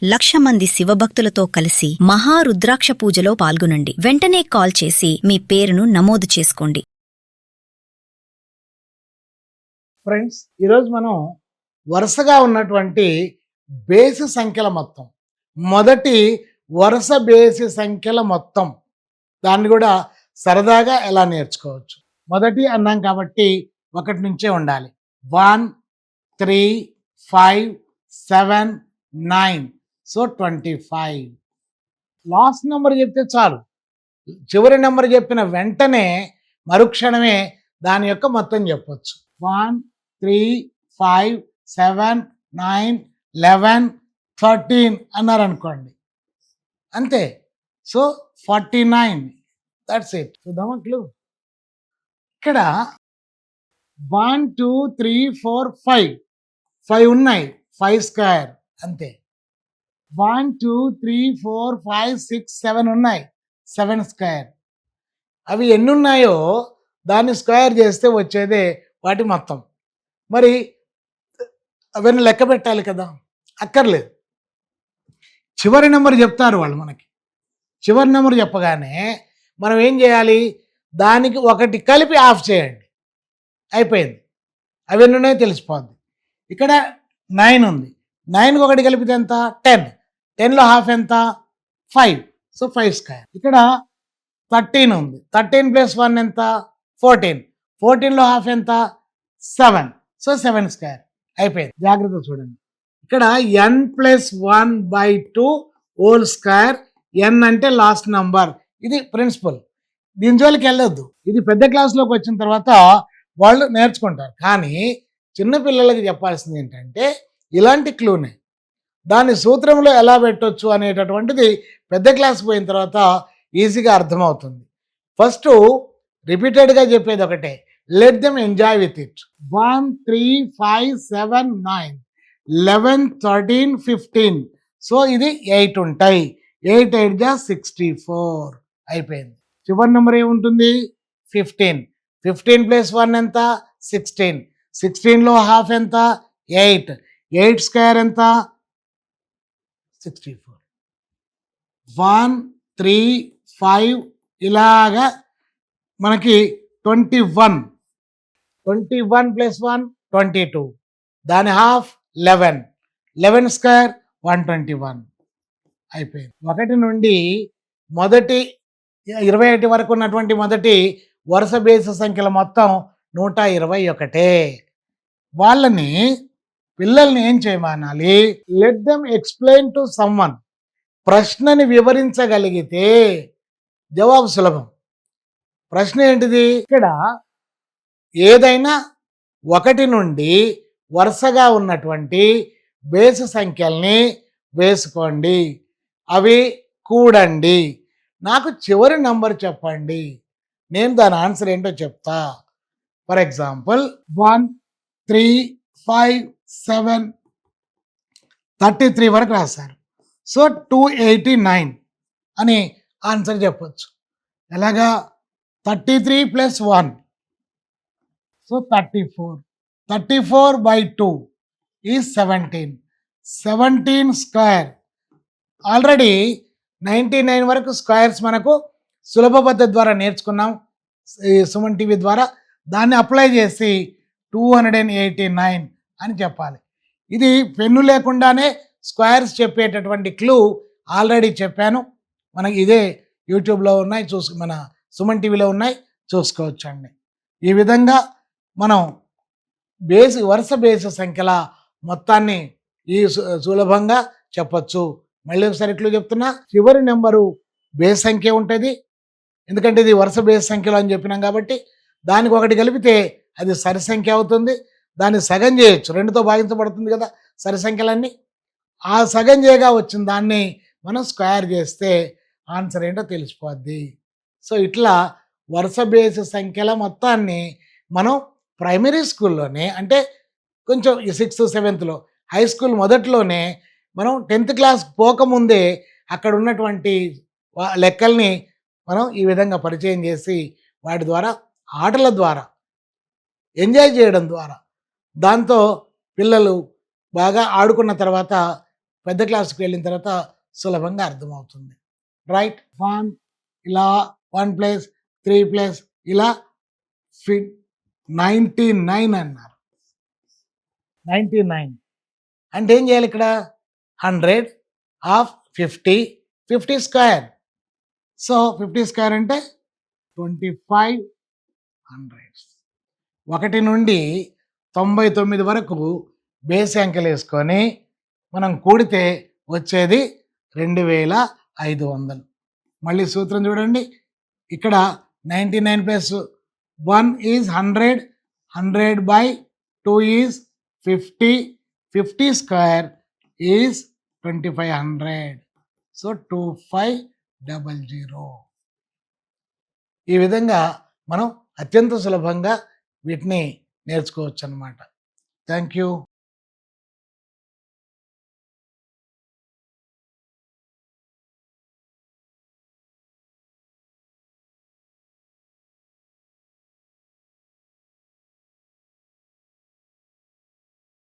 1,00,000 మంది శివభక్తులతో కలిసి మహారుద్రాక్ష పూజలో పాల్గొనండి. వెంటనే కాల్ చేసి మీ పేరును నమోదు చేసుకోండి. ఫ్రెండ్స్, ఈరోజు మనం వరుసగా ఉన్నటువంటి బేసి సంఖ్యల మొత్తం, మొదటి వరుస బేసి సంఖ్యల మొత్తం, దాన్ని కూడా సరదాగా ఎలా నేర్చుకోవచ్చు. మొదటి అన్నాం కాబట్టి 1 నుంచే ఉండాలి. 1, 3, 5, 7, 9. సో 25. లాస్ట్ నెంబర్ చెప్తే చాలు. చివరి నెంబర్ చెప్పిన వెంటనే మరుక్షణమే దాని యొక్క మొత్తం చెప్పొచ్చు. 1, 3, 5, 7, 9, 11, 13 అన్నారు అనుకోండి, అంతే. సో 49. That's it. చూద్దామా క్లూ? ఇక్కడ 1, 2, 3, 4, 5 ఉన్నాయి. 5 స్క్వేర్ అంతే. 1, 2, 3, 4, 5, 6, 7 ఉన్నాయి. 7 స్క్వేర్. అవి ఎన్ని ఉన్నాయో దాన్ని స్క్వేర్ చేస్తే వచ్చేదే వాటి మొత్తం. మరి అవన్నీ లెక్క పెట్టాలి కదా, అక్కర్లేదు. చివరి నెంబర్ చెప్తారు వాళ్ళు మనకి. చివరి నెంబర్ చెప్పగానే మనం ఏం చేయాలి? దానికి 1 కలిపి ఆఫ్ చేయండి, అయిపోయింది. అవి ఎన్ని ఉన్నాయో తెలిసిపోద్ది. ఇక్కడ 9 ఉంది. 9కి 1 కలిపితే ఎంత? 10. 10లో హాఫ్ ఎంత? 5. So 5 square. ఇక్కడ 13 ఉంది. 13 + 1 ఎంత? 14. 14లో హాఫ్ ఎంత? 7. So 7 square. అయిపోయింది. జాగ్రత్త చూడండి. ఇక్కడ n+1/2 హోల్ స్క్వేర్. n అంటే లాస్ట్ నంబర్. ఇది ప్రిన్సిపల్. దీని జోలికి వెళ్ళొద్దు. ఇది పెద్ద క్లాస్లోకి వచ్చిన తర్వాత వాళ్ళు నేర్చుకుంటారు. కానీ చిన్నపిల్లలకి చెప్పాల్సింది ఏంటంటే ఇలాంటి క్లూనే. దాని సూత్రంలో ఎలా పెట్టొచ్చు అనేటటువంటిది పెద్ద క్లాస్ పోయిన తర్వాత ఈజీగా అర్థమవుతుంది. ఫస్ట్ రిపీటెడ్గా చెప్పేది ఒకటే, let them enjoy with it. 1, 3, 5, 7, 9, 11, 13, 15. So ఇది 8 ఉంటాయి. 8 8 జా 64. అయిపోయింది. చివరి నెంబర్ ఏముంటుంది? 15. 15 + 1 ఎంత? 16. 16లో హాఫ్ ఎంత? 8. 8 స్క్వేర్ ఎంత? 64. 1, 3, 5 ఇలాగా మనకి 21. 21 + 1 22. దాని హాఫ్ 11. 11 స్క్వేర్ 121. అయిపోయింది. 1 నుండి మొదటి 21 వరకు ఉన్నటువంటి మొదటి వరుస బేసి సంఖ్యల మొత్తం 121. వాళ్ళని, పిల్లల్ని ఏం చేయమనాలి? Let them explain to someone. ప్రశ్నని వివరించగలిగితే జవాబు సులభం. ప్రశ్న ఏంటిది? ఇక్కడ ఏదైనా 1 నుండి వరుసగా ఉన్నటువంటి బేసి సంఖ్యల్ని వేసుకోండి, అవి కూడండి, నాకు చివరి నంబర్ చెప్పండి, నేను దాని ఆన్సర్ ఏంటో చెప్తా. ఫర్ ఎగ్జాంపుల్ 1, 3, 5, 7, 33 వరకు రాశారు. సో 289 అని ఆన్సర్ చెప్పొచ్చు. ఎలాగా? 33 + 1 సో 34. 34/2 ఈజ్ 17. 17 స్క్వేర్. ఆల్రెడీ 99 వరకు స్క్వేర్స్ మనకు సులభ పద్ధతి ద్వారా నేర్చుకున్నాం సుమన్ టీవీ ద్వారా. దాన్ని అప్లై చేసి 289 అని చెప్పాలి. ఇది పెన్ను లేకుండానే స్క్వేర్స్ చెప్పేటటువంటి క్లూ ఆల్రెడీ చెప్పాను. మనకి ఇదే యూట్యూబ్లో ఉన్నాయి, మన సుమన్ టీవీలో ఉన్నాయి, చూసుకోవచ్చండి. ఈ విధంగా మనం వరుస బేసి సంఖ్యల మొత్తాన్ని సులభంగా చెప్పచ్చు. మళ్ళీ ఒకసారి క్లూ చెప్తున్నా. చివరి నెంబరు బేస్ సంఖ్య ఉంటుంది, ఎందుకంటే ఇది వరుస బేస్ సంఖ్యలో అని చెప్పినాం కాబట్టి. దానికి 1 కలిపితే అది సరి సంఖ్య అవుతుంది. దాన్ని సగం చేయొచ్చు, 2తో భాగించబడుతుంది కదా సరి సంఖ్యలన్నీ. ఆ సగం చేయగా వచ్చిన దాన్ని మనం స్క్వేర్ చేస్తే ఆన్సర్ ఏంటో తెలిసిపోద్ది. సో ఇట్లా వరుస బేసి సంఖ్యల మొత్తాన్ని మనం ప్రైమరీ స్కూల్లోనే, అంటే కొంచెం 6th 7thలో, హై స్కూల్ మొదట్లోనే, మనం 10th క్లాస్ పోకముందే అక్కడ ఉన్నటువంటి లెక్కల్ని మనం ఈ విధంగా పరిచయం చేసి వాటి ద్వారా, ఆటల ద్వారా, ఎంజాయ్ చేయడం ద్వారా, దాంతో పిల్లలు బాగా ఆడుకున్న తర్వాత పెద్ద క్లాస్కి వెళ్ళిన తర్వాత సులభంగా అర్థమవుతుంది. రైట్ 1 ఇలా 1 ప్లస్ 3 ప్లస్ ఇలా 99 అన్నారు. 99 అంటే ఏం చేయాలి ఇక్కడ? 100 ఆఫ్ 50 స్క్వేర్. సో 50 స్క్వేర్ అంటే 2500. 1 నుండి 99 వరకు బేస్ అంకెలు వేసుకొని మనం కూడితే వచ్చేది 2500. మళ్ళీ సూత్రం చూడండి. ఇక్కడ 99 plus 1 is 100, 100 by 2 is 50, 50 square is 2500. So 2500. ఈ విధంగా మనం అత్యంత సులభంగా వీటిని నేర్చుకోవచ్చు అన్నమాట. Thank you.